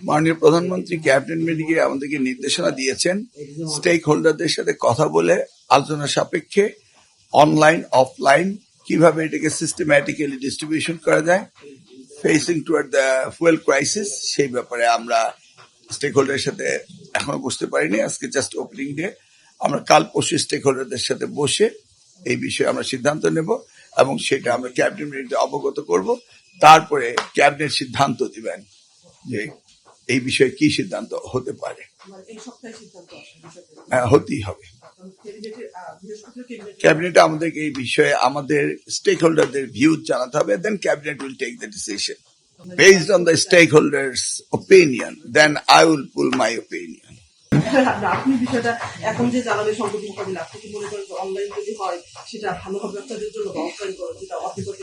মাননীয় প্রধানমন্ত্রী ক্যাবিনেট মিটিংয়ে আমাদেরকে নির্দেশনা দিয়েছেন স্টেক হোল্ডারদের সাথে কথা বলে আলোচনা সাপেক্ষে অনলাইন অফলাইন কিভাবে এটাকে সিস্টেম্যাটিক্যালি ডিস্ট্রিবিউশন করা যায় facing toward the fuel crisis সেই ব্যাপারে আমরা স্টেক হোল্ডারের সাথে এখনো বসতে পারিনি। আজকে জাস্ট ওপেনিং ডে। আমরা কাল পরশু স্টেক হোল্ডারদের সাথে বসে এই বিষয়ে আমরা সিদ্ধান্ত নেব এবং সেটা আমরা ক্যাবিনেট মিটিংয়ে অবগত করব। তারপরে ক্যাবিনেট সিদ্ধান্ত দিবেন যে এই বিষয়ে কি সিদ্ধান্ত হতে পারে। হ্যাঁ, হতেই হবে। ক্যাবিনেট আমাদেরকে এই বিষয়ে আমাদের স্টেক হোল্ডারদের ভিউ জানাতে হবে, then cabinet will take the decision based on the stakeholders' opinion. Then I will pull my opinion. আপনি বিষয়টা এখন যে জ্বালানি সংকট মোকাবিলা আপনি কি মনে করেন অনলাইন যদি হয় সেটা ভালো হবে আপনাদের জন্য বা অফলাইন করে যেটা অধিকতর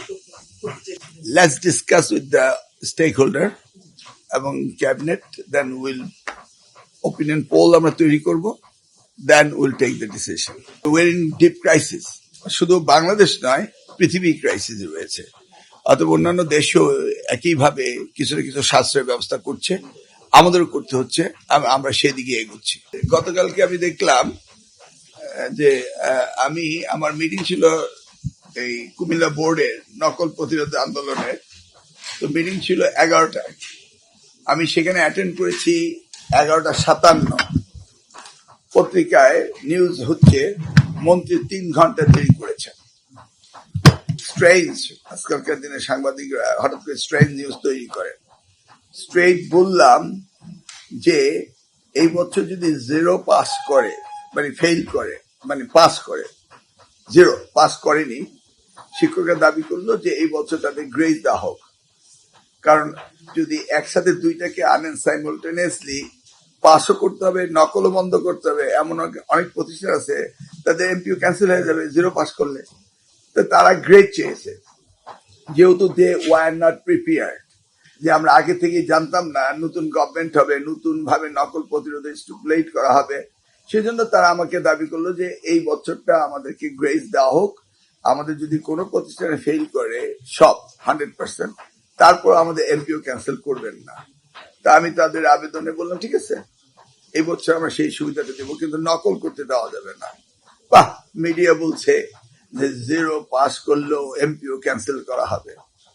করতে চাই? Let's discuss with the stakeholder এবং cabinet, then we'll opinion poll আমরা তৈরি করব, then we'll take the decision. We're in deep crisis. শুধু বাংলাদেশ নয়, পৃথিবী ক্রাইসিস রয়েছে। অথবা অন্যান্য দেশও একইভাবে কিছু না কিছু সাশ্রয়ের ব্যবস্থা করছে, আমাদেরও করতে হচ্ছে, আমরা সেদিকে এগোচ্ছি। গতকালকে আমি দেখলাম যে আমার মিটিং ছিল এই কুমিল্লা বোর্ডের নকল প্রতিরোধ আন্দোলনের, তো মিটিং ছিল 11টায়। আমি সেখানে অ্যাটেন্ড করেছি 11:57। পত্রিকায় নিউজ হচ্ছে মন্ত্রী 3 ঘন্টা দেরি করেছেন। স্ট্রেঞ্জ, আজকালকার দিনে সাংবাদিকরা হঠাৎ করে স্ট্রেঞ্জ নিউজ তৈরি করেন। স্ট্রেট বললাম যে এই বছর যদি 0 পাস করে মানে ফেল করে মানে পাস করে, 0 পাস করেনি, শিক্ষকরা দাবি করলো যে এই বছর তাদের গ্রেস দেওয়া হোক। কারণ যদি একসাথে দুইটাকে আনেন সাইমultaneously, পাসও করতে হবে, নকলও বন্ধ করতে হবে, এমন অনেক প্রতিষ্ঠান আছে তাদের এমপিও ক্যান্সেল হয়ে যাবে 0 পাস করলে। তো তারা গ্রেড চেয়েছে, যেহেতু দে ওয়ার নট প্রিপেয়ার্ড, যে আমরা আগে থেকে জানতাম না নতুন গভর্নমেন্ট হবে, নতুন ভাবে নকল প্রতিরোধে স্টিপুলেট করা হবে, সেজন্য তারা আমাকে দাবি করলো যে এই বছরটা আমাদেরকে গ্রেস দেওয়া হোক। আমাদের যদি কোনো প্রতিষ্ঠানে ফেল করে সব 100%, তারপর আমাদের এমপিও ক্যান্সেল করবেন না। তা আমি তাদের আবেদনে বললাম ঠিক আছে, এই বছর আমরা সেই সুবিধাটা দেবো, কিন্তু নকল করতে দেওয়া যাবে না। বাহ, মিডিয়া বলছে যে 0 পাস করলেও এমপিও ক্যান্সেল করা হবে।